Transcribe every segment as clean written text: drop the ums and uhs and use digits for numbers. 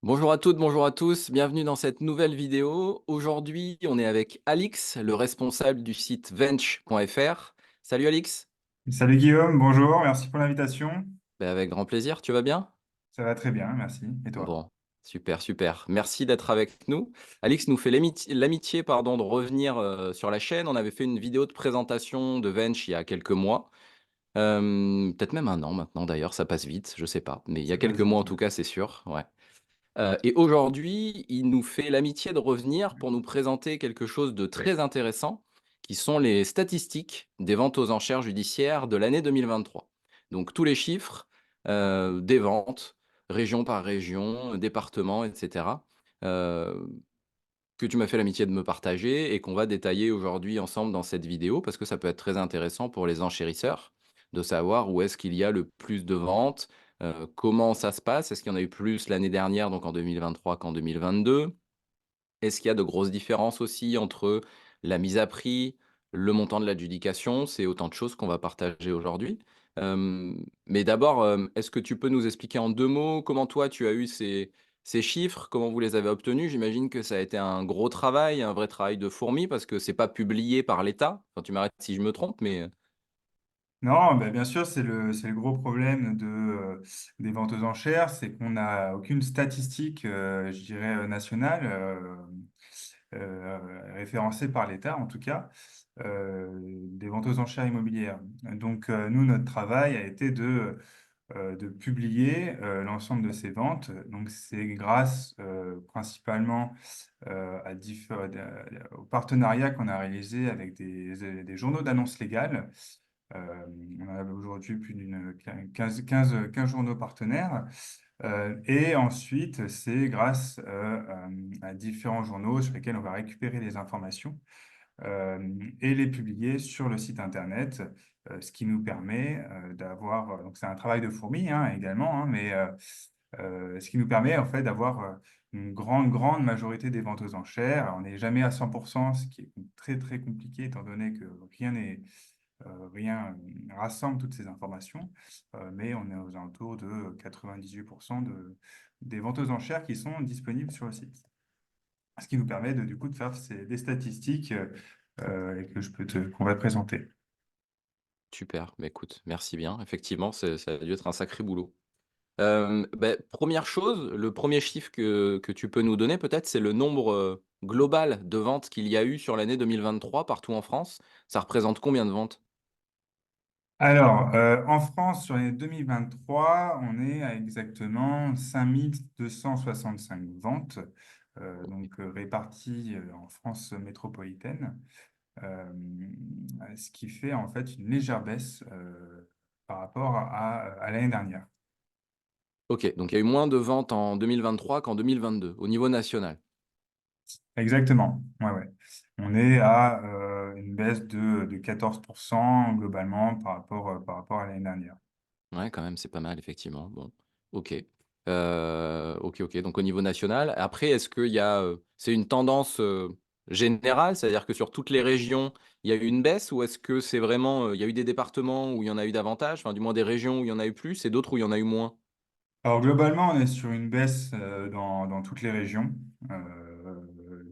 Bonjour à toutes, bonjour à tous, bienvenue dans cette nouvelle vidéo. Aujourd'hui, on est avec Alix, le responsable du site Vench.fr. Salut Alix. Salut Guillaume, bonjour, merci pour l'invitation. Ben, avec grand plaisir, tu vas bien? Ça va très bien, merci. Et toi? Bon, super, super. Merci d'être avec nous. Alix nous fait l'amitié de revenir sur la chaîne. On avait fait une vidéo de présentation de Vench il y a quelques mois. Peut-être même un an maintenant d'ailleurs, ça passe vite, je sais pas. Mais il y a Ça quelques passe mois vite, en tout ouais. cas, c'est sûr. Ouais. Et aujourd'hui, il nous fait l'amitié de revenir pour nous présenter quelque chose de très intéressant, qui sont les statistiques des ventes aux enchères judiciaires de l'année 2023. Donc tous les chiffres, des ventes, région par région, département et cetera, heu, que tu m'as fait l'amitié de me partager et qu'on va détailler aujourd'hui ensemble dans cette vidéo, parce que ça peut être très intéressant pour les enchérisseurs, de savoir où est-ce qu'il y a le plus de ventes, comment ça se passe? Est-ce qu'il y en a eu plus l'année dernière, donc en 2023 qu'en 2022? Est-ce qu'il y a de grosses différences aussi entre la mise à prix, le montant de l'adjudication? C'est autant de choses qu'on va partager aujourd'hui. Mais d'abord, est-ce que tu peux nous expliquer en 2 mots comment toi tu as eu ces chiffres? Comment vous les avez obtenus? J'imagine que ça a été un gros travail, un vrai travail de fourmi parce que c'est pas publié par l'État. Enfin, tu m'arrêtes si je me trompe, mais Non, bah, bien sûr, c'est le gros problème des ventes aux enchères, c'est qu'on n'a aucune statistique, je dirais, nationale, référencée par l'État en tout cas, des ventes aux enchères immobilières. Donc, nous, notre travail a été de publier l'ensemble de ces ventes. Donc, c'est grâce principalement au partenariat qu'on a réalisé avec des journaux d'annonces légales. On a aujourd'hui plus d'une 15 journaux partenaires. Et ensuite, c'est grâce à différents journaux sur lesquels on va récupérer les informations et les publier sur le site internet, ce qui nous permet d'avoir, donc c'est un travail de fourmi hein, également, hein, mais ce qui nous permet en fait d'avoir une grande majorité des ventes aux enchères. On n'est jamais à 100%, ce qui est très très compliqué étant donné que rien rassemble toutes ces informations, mais on est aux alentours de 98% des ventes aux enchères qui sont disponibles sur le site. Ce qui nous permet du coup de faire des statistiques et qu'on va te présenter. super, bah, écoute, merci bien. Effectivement, ça a dû être un sacré boulot. 1re chose, le premier chiffre que tu peux nous donner peut-être, c'est le nombre, global de ventes qu'il y a eu sur l'année 2023 partout en France. Ça représente combien de ventes? Alors, en France, sur l'année 2023, on est à exactement 5 265 ventes, réparties en France métropolitaine. Euh, Ce qui fait en fait une légère baisse par rapport à l'année dernière. OK, donc il y a eu moins de ventes en 2023 qu'en 2022, au niveau national? Exactement. Ouais, ouais. On est à une baisse de 14% globalement par rapport à l'année dernière. Ouais, quand même, c'est pas mal effectivement. Bon, OK. OK, OK, donc au niveau national. Après, est-ce qu'il y a, c'est une tendance, générale? C'est-à-dire que sur toutes les régions, il y a eu une baisse? Ou est-ce que c'est vraiment, il y a eu des départements où il y en a eu davantage? Enfin, du moins des régions où il y en a eu plus et d'autres où il y en a eu moins? Alors globalement, on est sur une baisse dans toutes les régions.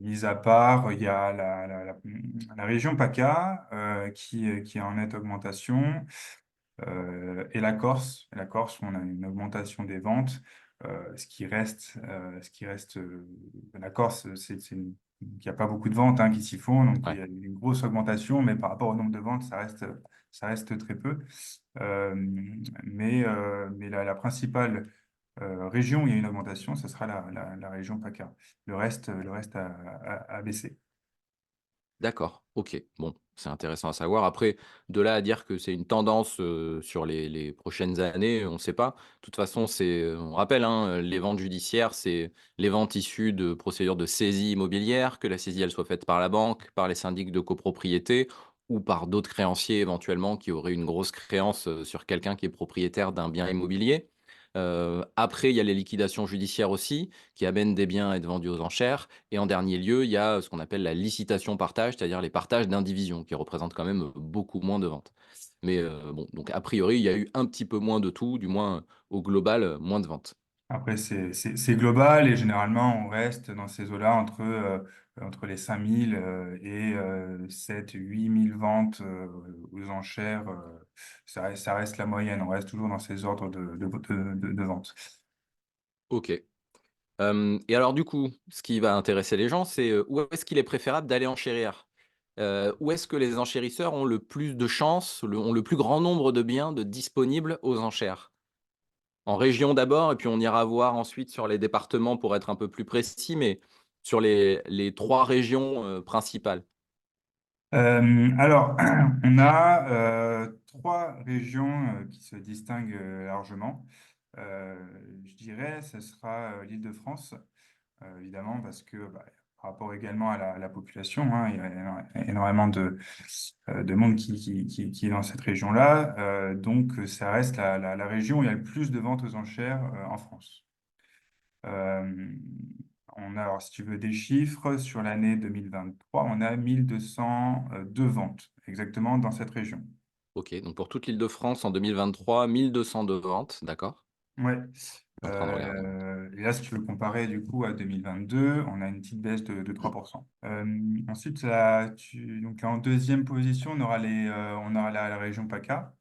Mis à part, il y a la région PACA qui est en nette augmentation. Et la Corse. La Corse, on a une augmentation des ventes. La Corse, il n'y a pas beaucoup de ventes hein, qui s'y font, donc il Ouais. y a une grosse augmentation, mais par rapport au nombre de ventes, ça reste très peu. Euh, mais la principale région où il y a une augmentation, ce sera la région PACA. Le reste a baissé. D'accord, OK. Bon, c'est intéressant à savoir. Après, de là à dire que c'est une tendance, sur les prochaines années, on ne sait pas. De toute façon, on rappelle, hein, les ventes judiciaires, c'est les ventes issues de procédures de saisie immobilière, que la saisie, elle soit faite par la banque, par les syndics de copropriété ou par d'autres créanciers éventuellement qui auraient une grosse créance, sur quelqu'un qui est propriétaire d'un bien immobilier. Après, il y a les liquidations judiciaires aussi, qui amènent des biens à être vendus aux enchères. Et en dernier lieu, il y a ce qu'on appelle la licitation-partage, c'est-à-dire les partages d'indivision, qui représentent quand même beaucoup moins de ventes. Mais bon, donc a priori, il y a eu un petit peu moins de tout, du moins au global, moins de ventes. Après, c'est global et généralement, on reste dans ces eaux-là entre les 5000 et 7 000 à 8 000 ventes aux enchères. Ça reste la moyenne. On reste toujours dans ces ordres de vente. Ok. Et alors du coup, ce qui va intéresser les gens, c'est où est-ce qu'il est préférable d'aller enchérir? Où est-ce que les enchérisseurs ont le plus de chances, ont le plus grand nombre de biens de disponibles aux enchères? En région d'abord, et puis on ira voir ensuite sur les départements pour être un peu plus précis, mais sur les 3 régions, principales. Alors, on a trois régions qui se distinguent largement. Euh, je dirais, ce sera l'Île-de-France, évidemment, parce que par rapport également à la population, hein, il y a énormément de monde qui est dans cette région-là. Donc, ça reste la région où il y a le plus de ventes aux enchères en France. Euh, on a, alors, si tu veux des chiffres, sur l'année 2023, on a 1202 ventes, exactement dans cette région. OK, donc pour toute l'Île-de-France en 2023, 1 202 ventes, d'accord. Ouais. Je suis en train de regarder. Et là, si tu veux comparer du coup à 2022, on a une petite baisse de 3%. Ensuite, là, donc en deuxième position, on aura la région PACA,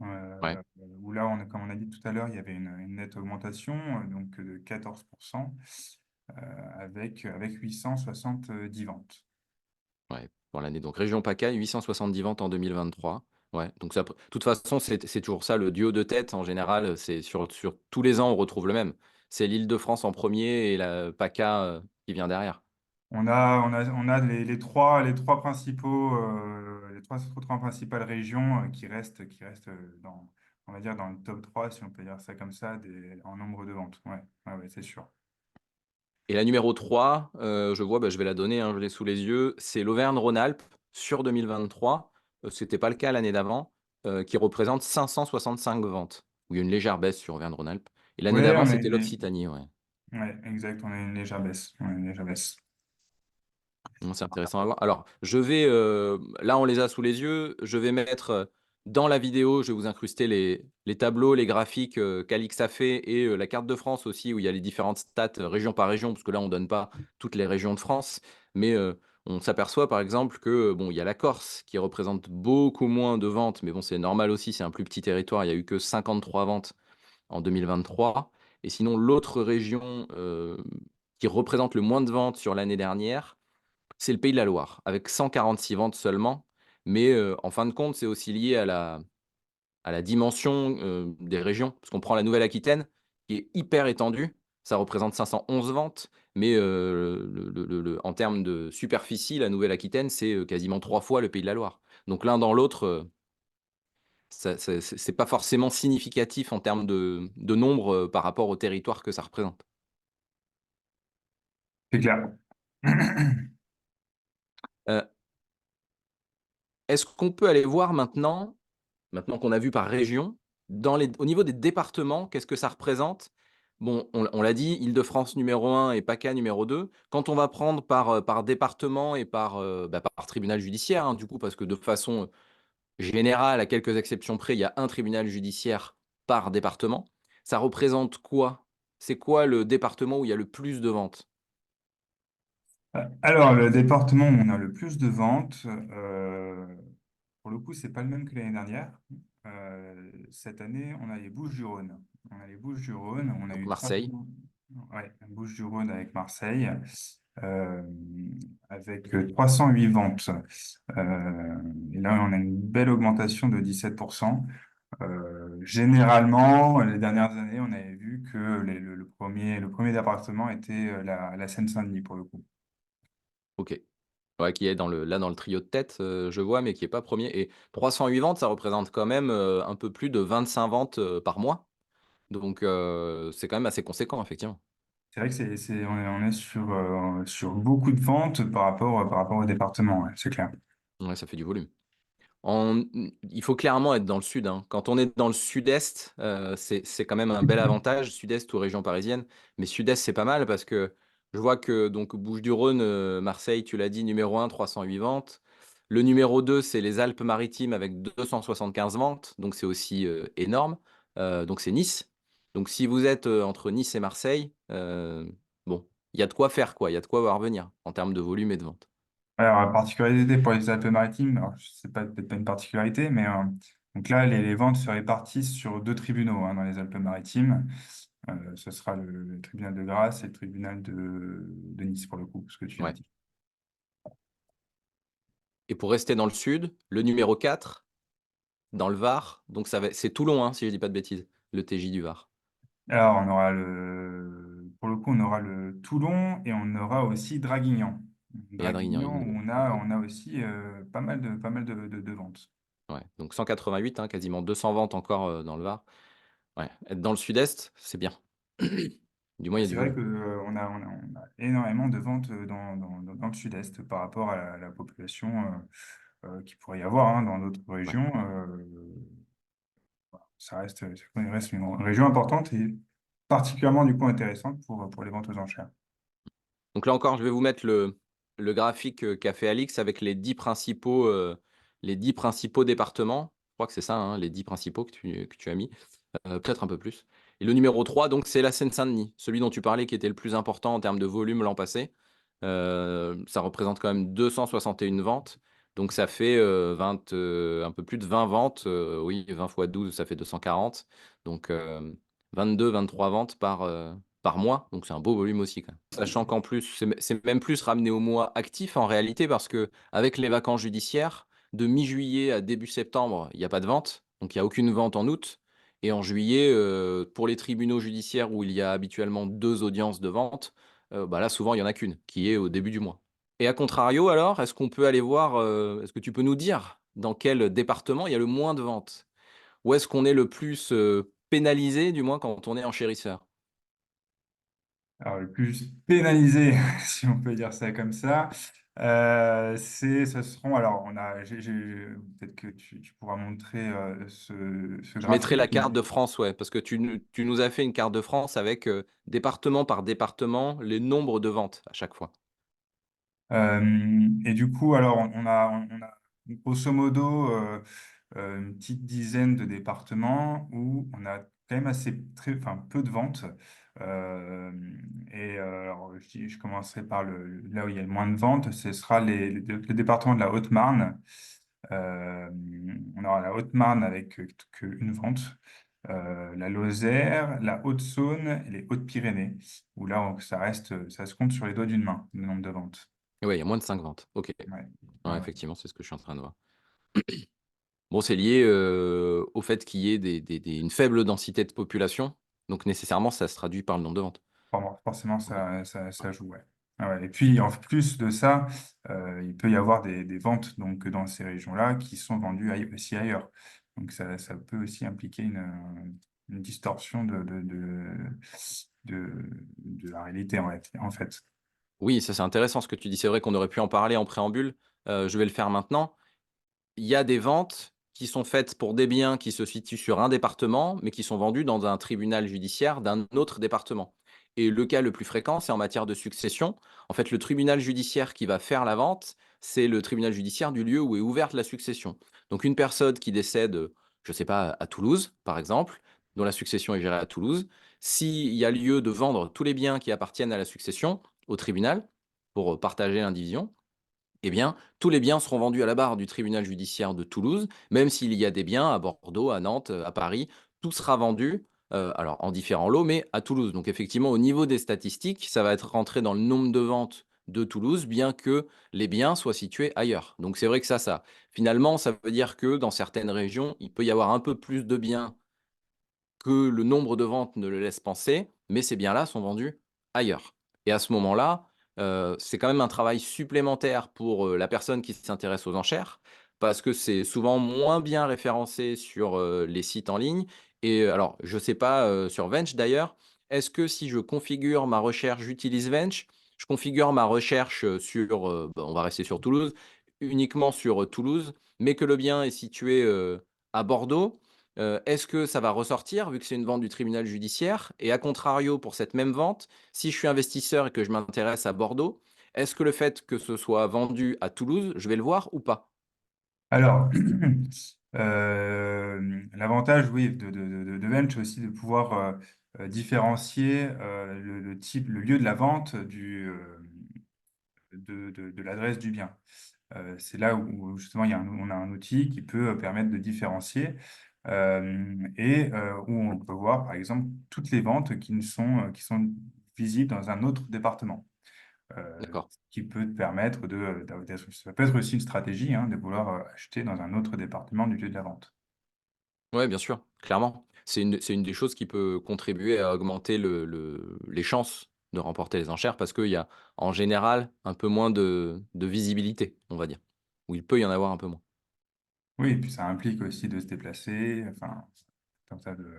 Ouais, où là, comme on a dit tout à l'heure, il y avait une nette augmentation donc de 14%, avec 870 ventes. ouais, pour l'année donc région PACA, 870 ventes en 2023. Ouais, donc ça, de toute façon, c'est toujours ça le duo de tête en général, c'est sur tous les ans, on retrouve le même. C'est l'Île-de-France en premier et la PACA, qui vient derrière. On a les trois principaux, trois principales régions qui restent on va dire, dans le top 3 si on peut dire ça comme ça, en nombre de ventes. Ouais, ouais, ouais, c'est sûr. Et la numéro 3, je vois, je vais la donner, hein, je l'ai sous les yeux, c'est l'Auvergne-Rhône-Alpes sur 2023, c'était pas le cas l'année d'avant, qui représente 565 ventes, où il y a une légère baisse sur Auvergne-Rhône-Alpes et l'année Ouais, d'avant, c'était l'Occitanie, ouais. ouais, exact, on a une légère baisse. On a une légère baisse. Mmh, c'est intéressant à voir. Alors, je vais, là, on les a sous les yeux. Je vais mettre, dans la vidéo, je vais vous incruster les tableaux, les graphiques, qu'Alix a fait et la carte de France aussi, où il y a les différentes stats, région par région, parce que là, on donne pas toutes les régions de France. Mais, on s'aperçoit, par exemple, que, bon, il y a la Corse qui représente beaucoup moins de ventes, mais bon, c'est normal aussi, c'est un plus petit territoire. Il y a eu que 53 ventes en 2023. Et sinon, l'autre région, qui représente le moins de ventes sur l'année dernière, c'est le Pays de la Loire, avec 146 ventes seulement, mais en fin de compte, c'est aussi lié à la dimension, des régions. Parce qu'on prend la Nouvelle-Aquitaine, qui est hyper étendue, ça représente 511 ventes, mais en termes de superficie, la Nouvelle-Aquitaine, c'est, quasiment 3 fois le Pays de la Loire. Donc l'un dans l'autre, ça c'est pas forcément significatif en termes de nombre, par rapport au territoire que ça représente. C'est clair. Heu, est-ce qu'on peut aller voir maintenant qu'on a vu par région, au niveau des départements, qu'est-ce que ça représente? Bon, on l'a dit, Île-de-France numéro 1 et PACA numéro 2. Quand on va prendre par département et par tribunal judiciaire, hein, du coup, parce que de façon générale, à quelques exceptions près, il y a un tribunal judiciaire par département. Ça représente quoi? C'est quoi le département où il y a le plus de ventes? Alors, le département où on a le plus de ventes, pour le coup, c'est pas le même que l'année dernière. Cette année, on a les Bouches-du-Rhône. On a les Bouches-du-Rhône, on a Donc eu Marseille, ouais, Bouches-du-Rhône avec Marseille, euh, avec 308 ventes. Et là, on a une belle augmentation de 17%. Généralement, les dernières années, on avait vu que le premier département était la Seine-Saint-Denis pour le coup. OK. Ouais, qui est dans le trio de tête, je vois, mais qui est pas premier. Et 308 ventes, ça représente quand même, un peu plus de 25 ventes, par mois. Donc c'est quand même assez conséquent, effectivement. C'est vrai que on est sur beaucoup de ventes par rapport au département, ouais, c'est clair. Ouais, ça fait du volume. Il faut clairement être dans le sud, hein. Quand on est dans le sud-est, c'est quand même un bel avantage, sud-est ou région parisienne. Mais sud-est, c'est pas mal parce que je vois que donc Bouches-du-Rhône, Marseille, tu l'as dit, numéro 1, 308 ventes. Le numéro 2, c'est les Alpes-Maritimes avec 275 ventes, donc c'est aussi, énorme. Donc c'est Nice. Donc si vous êtes, entre Nice et Marseille, bon, il y a de quoi faire, quoi. Il y a de quoi voir venir en termes de volume et de vente. Alors, la particularité pour les Alpes-Maritimes, alors c'est pas peut-être pas une particularité, mais donc là, les ventes se répartissent sur 2 tribunaux, hein, dans les Alpes-Maritimes. Ce sera le tribunal de Grasse et le tribunal de Nice, pour le coup, ce que tu as Ouais. dit. Et pour rester dans le sud, le numéro 4 dans le Var, donc ça va c'est Toulon, hein, si je dis pas de bêtises, le TJ du Var. Alors, pour le coup, on aura le Toulon et on aura aussi Draguignan. Et Adrien, Draguignan, où OK. on a aussi pas mal de ventes. Ouais, donc 188, hein, quasiment 200 ventes encore, dans le Var. Ouais, être dans le sud-est, c'est bien. Du moins, il y a du C'est vrai volume. que, on a énormément de ventes dans le sud-est par rapport à la population qu'il pourrait y avoir, hein, dans d'autres Ouais. régions. Ça reste une région importante et particulièrement du coup intéressante pour les ventes aux enchères. Donc là encore, je vais vous mettre le graphique, qu'a fait Alix avec les 10 principaux départements. Je crois que c'est ça, hein, les 10 principaux que tu as mis, peut-être un peu plus. Et le numéro 3, donc c'est la Seine-Saint-Denis, celui dont tu parlais qui était le plus important en termes de volume l'an passé. Ça représente quand même 261 ventes, donc ça fait, 20, un peu plus de 20 ventes, oui 20 fois 12 ça fait 240, donc 22-23 ventes par mois, donc c'est un beau volume aussi quand même. Sachant qu'en plus, c'est même plus ramené au mois actif en réalité parce que avec les vacances judiciaires, de mi-juillet à début septembre, il y a pas de vente, donc il y a aucune vente en août et en juillet, pour les tribunaux judiciaires où il y a habituellement 2 audiences de vente, bah, là souvent il y en a qu'une, qui est au début du mois. Et à contrario alors, est-ce qu'on peut aller voir, est-ce que tu peux nous dire dans quel département il y a le moins de ventes? Où est-ce qu'on est le plus, pénalisé du moins quand on est enchérisseur? Alors, le plus pénalisé, si on peut dire ça comme ça, ce seront, alors, peut-être que tu pourras montrer ce Je mettrai la graphique, carte mais de France, ouais, parce que tu nous as fait une carte de France avec, département par département, les nombres de ventes à chaque fois. Et du coup, alors, on a grosso modo une petite dizaine de départements où on a quand même enfin, peu de ventes. Euh, alors, je commencerai par là où il y a le moins de ventes, ce sera le département de la Haute-Marne. Euh, on aura la Haute-Marne avec que une vente. La Lozère, la Haute-Saône et les Hautes-Pyrénées, où là, ça se compte sur les doigts d'une main, le nombre de ventes. Et ouais, il y a moins de 5 ventes. OK. Ouais. Ouais, Ouais, ouais. effectivement, c'est ce que je suis en train de voir. Bon, c'est lié, au fait qu'il y ait une faible densité de population, donc nécessairement ça se traduit par le nombre de ventes. Forcément, OK. ça joue, ouais. Ah ouais. Et puis, en plus de ça, il peut y avoir des ventes donc, dans ces régions-là qui sont vendues aussi ailleurs. Donc, ça peut aussi impliquer une distorsion de la réalité, en fait. Oui, ça c'est intéressant ce que tu dis. C'est vrai qu'on aurait pu en parler en préambule, je vais le faire maintenant. Il y a des ventes qui sont faites pour des biens qui se situent sur un département, mais qui sont vendus dans un tribunal judiciaire d'un autre département. Et le cas le plus fréquent, c'est en matière de succession. En fait, le tribunal judiciaire qui va faire la vente, c'est le tribunal judiciaire du lieu où est ouverte la succession. Donc une personne qui décède, je ne sais pas, à Toulouse, par exemple, dont la succession est gérée à Toulouse, s'il y a lieu de vendre tous les biens qui appartiennent à la succession au tribunal pour partager l'indivision, eh bien, tous les biens seront vendus à la barre du tribunal judiciaire de Toulouse, même s'il y a des biens à Bordeaux, à Nantes, à Paris, tout sera vendu, alors en différents lots, mais à Toulouse. Donc effectivement, au niveau des statistiques, ça va être rentré dans le nombre de ventes de Toulouse, bien que les biens soient situés ailleurs. Donc c'est vrai que ça finalement, ça veut dire que dans certaines régions, il peut y avoir un peu plus de biens que le nombre de ventes ne le laisse penser, mais ces biens-là sont vendus ailleurs. Et à ce moment-là, c'est quand même un travail supplémentaire pour, la personne qui s'intéresse aux enchères, parce que c'est souvent moins bien référencé sur, les sites en ligne et alors je ne sais pas, sur Vench d'ailleurs, est-ce que si je configure ma recherche, j'utilise Vench, je configure ma recherche, sur, bah, on va rester sur Toulouse, uniquement sur, Toulouse, mais que le bien est situé, à Bordeaux, est-ce que ça va ressortir vu que c'est une vente du tribunal judiciaire? Et à contrario, pour cette même vente, si je suis investisseur et que je m'intéresse à Bordeaux, est-ce que le fait que ce soit vendu à Toulouse, je vais le voir ou pas? Alors, l'avantage, oui, de Bench aussi, de pouvoir différencier le lieu de la vente de l'adresse du bien. C'est là où justement on a un outil qui peut permettre de différencier où on peut voir par exemple toutes les ventes qui sont visibles dans un autre département. D'accord. Ce qui peut te permettre ça peut être aussi une stratégie hein, de vouloir acheter dans un autre département du lieu de la vente. Ouais, bien sûr, clairement. C'est une des choses qui peut contribuer à augmenter les chances de remporter les enchères parce qu'il y a, en général, un peu moins de visibilité, on va dire. Ou il peut y en avoir un peu moins. Oui, et puis ça implique aussi de se déplacer, enfin, comme ça de...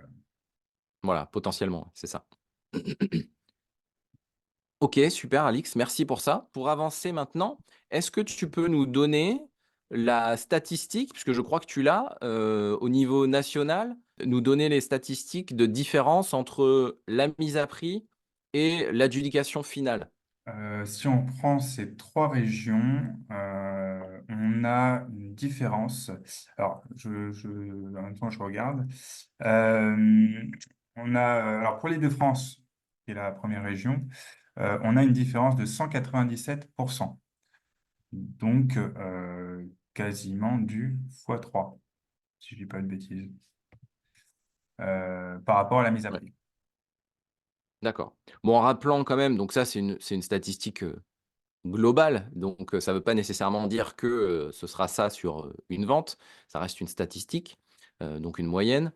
Voilà, potentiellement, c'est ça. OK, super Alix, merci pour ça. Pour avancer maintenant, est-ce que tu peux nous donner la statistique, puisque je crois que tu l'as, au niveau national, nous donner les statistiques de différence entre la mise à prix et l'adjudication finale? Si on prend ces trois régions, on a une différence. Alors, en même temps, je regarde. Euh, alors, pour l'Île-de-France, qui est la première région, on a une différence de 197%. Donc, quasiment du x3, si je dis pas de bêtises, par rapport à la mise à Ouais, prix. d'accord. Bon, en rappelant quand même, donc ça, c'est une statistique, global, donc ça ne veut pas nécessairement dire que, ce sera ça sur, une vente. Ça reste une statistique, donc une moyenne,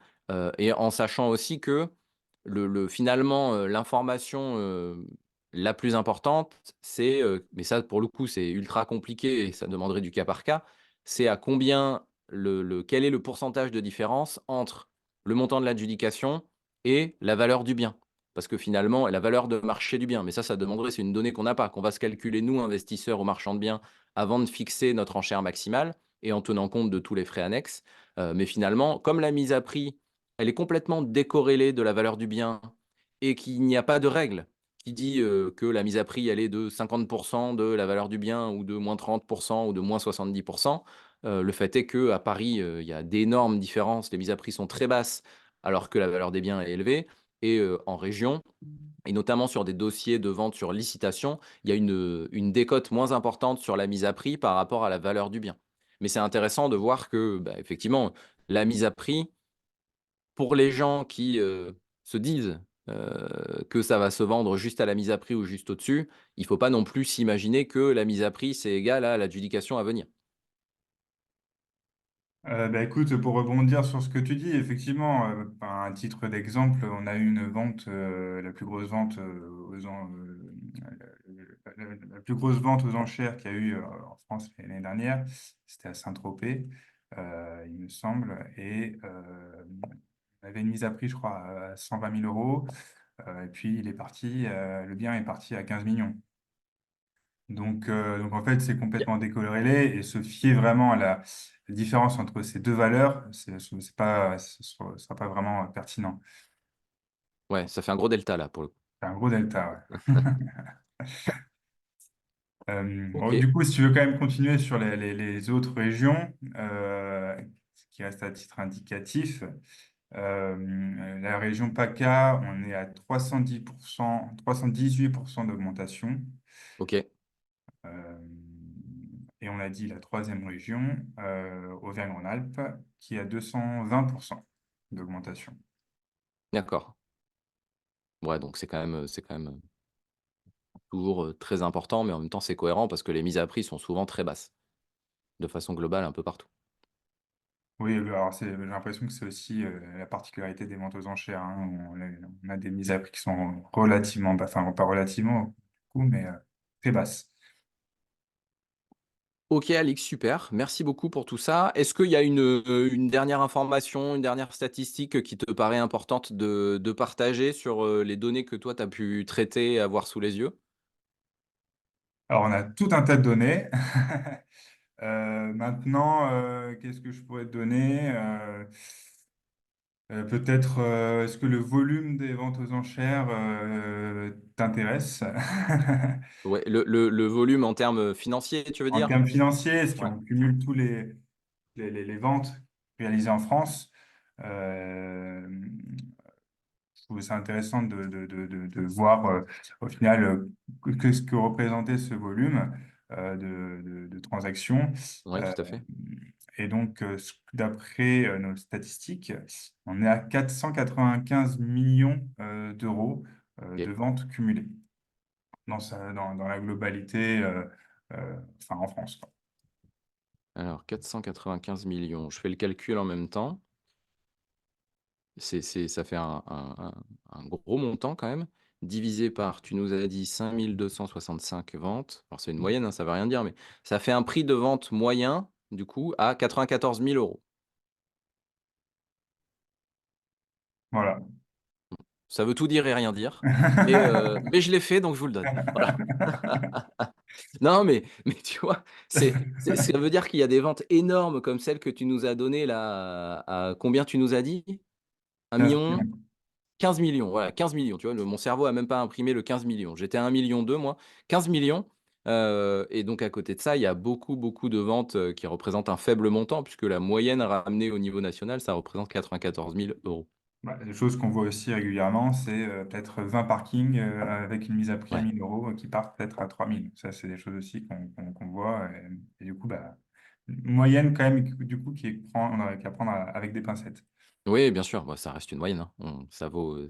et en sachant aussi que finalement, l'information, la plus importante, c'est, mais ça pour le coup, c'est ultra compliqué et ça demanderait du cas par cas, c'est à combien quel est le pourcentage de différence entre le montant de l'adjudication et la valeur du bien? Parce que finalement, la valeur de marché du bien, mais ça demanderait, c'est une donnée qu'on n'a pas, qu'on va se calculer nous, investisseurs ou marchands de biens, avant de fixer notre enchère maximale et en tenant compte de tous les frais annexes. Mais finalement, comme la mise à prix, elle est complètement décorrélée de la valeur du bien et qu'il n'y a pas de règle qui dit que la mise à prix, elle est de 50% de la valeur du bien ou de moins 30% ou de moins 70%. Le fait est qu'à Paris, il y a d'énormes différences. Les mises à prix sont très basses alors que la valeur des biens est élevée. Et en région, et notamment sur des dossiers de vente sur licitation, il y a une décote moins importante sur la mise à prix par rapport à la valeur du bien. Mais c'est intéressant de voir que, bah, effectivement, la mise à prix, pour les gens qui, se disent, que ça va se vendre juste à la mise à prix ou juste au-dessus, il ne faut pas non plus s'imaginer que la mise à prix, c'est égal à l'adjudication à venir. Bah, écoute, pour rebondir sur ce que tu dis, effectivement, à titre d'exemple, on a eu une vente, la plus grosse vente la plus grosse vente aux enchères qu'il y a eu en France l'année dernière, c'était à Saint-Tropez, il me semble, et on avait une mise à prix, je crois, à 120 000 euros, et puis le bien est parti à 15 millions. Donc en fait, c'est Bien. complètement décorrélé et se fier vraiment à la différence entre ces deux valeurs, ce sera pas vraiment pertinent. Ouais, ça fait un gros delta là, pour le coup. C'est un gros delta, ouais. Bon, OK, du coup, si tu veux quand même continuer sur les autres régions, ce qui reste à titre indicatif, la région PACA, on est à 310%, 318% d'augmentation. OK, Euh, et on a dit la troisième région, Auvergne-Rhône-Alpes, qui a 220% d'augmentation. d'accord. Ouais, donc c'est quand même, toujours, très important, mais en même temps, c'est cohérent parce que les mises à prix sont souvent très basses, de façon globale un peu partout. Oui, alors j'ai l'impression que c'est aussi la particularité des ventes aux enchères, hein. On a des mises à prix qui sont relativement, enfin pas relativement, du coup, mais très basses. OK Alix, super. Merci beaucoup pour tout ça. Est-ce qu'il y a une dernière information, une dernière statistique qui te paraît importante de partager sur, les données que toi tu as pu traiter et avoir sous les yeux? Alors on a tout un tas de données. Maintenant, qu'est-ce que je pourrais te donner? Peut-être, est-ce que le volume des ventes aux enchères t'intéresse? Ouais, le volume en termes, financiers, tu veux En dire? termes financiers, si Ouais. on cumule tous les ventes réalisées en France, euh, trouvais ça intéressant de voir au final ce que représentait ce volume de transactions. Oui, Euh, tout à fait. et donc, d'après nos statistiques, on est à 495 millions d'euros de Ok. ventes cumulées dans la globalité, enfin en France, quoi. Alors, 495 millions. Je fais le calcul en même temps. Ça fait un gros montant quand même. Divisé par, tu nous as dit 5265 ventes. Alors, c'est une moyenne, hein, ça ne veut rien dire, mais ça fait un prix de vente moyen, du coup, à 94 000 euros. Voilà. Ça veut tout dire et rien dire, mais je l'ai fait, donc je vous le donne. Voilà. Non, mais tu vois, ça veut dire qu'il y a des ventes énormes comme celle que tu nous as donnée là, à combien tu nous as dit? 1 15 million? millions. 15 millions, voilà, 15 millions. Tu vois, mon cerveau a même pas imprimé le 15 millions. J'étais à 1,2 million moi, 15 millions. Et donc à côté de ça, il y a beaucoup, beaucoup de ventes qui représentent un faible montant, puisque la moyenne ramenée au niveau national, ça représente 94 000 euros. Bah, des choses qu'on voit aussi régulièrement, c'est peut-être 20 parkings avec une mise à prix à Ouais. 1 000 euros qui partent peut-être à 3 000. Ça, c'est des choses aussi qu'on voit. Et du coup, bah, une moyenne quand même, du coup, on a qu'à prendre avec des pincettes. Oui, bien sûr, bah, ça reste une moyenne, hein. Ça vaut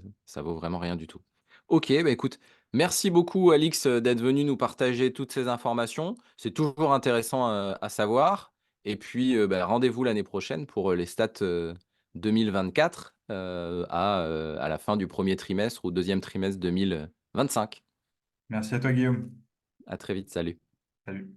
vraiment rien du tout. OK, bah, écoute, merci beaucoup Alix, d'être venu nous partager toutes ces informations. C'est toujours intéressant, à savoir et puis, bah, rendez-vous l'année prochaine pour, les stats, 2024, à la fin du premier trimestre ou deuxième trimestre 2025. Merci à toi, Guillaume. À très vite, salut. Salut.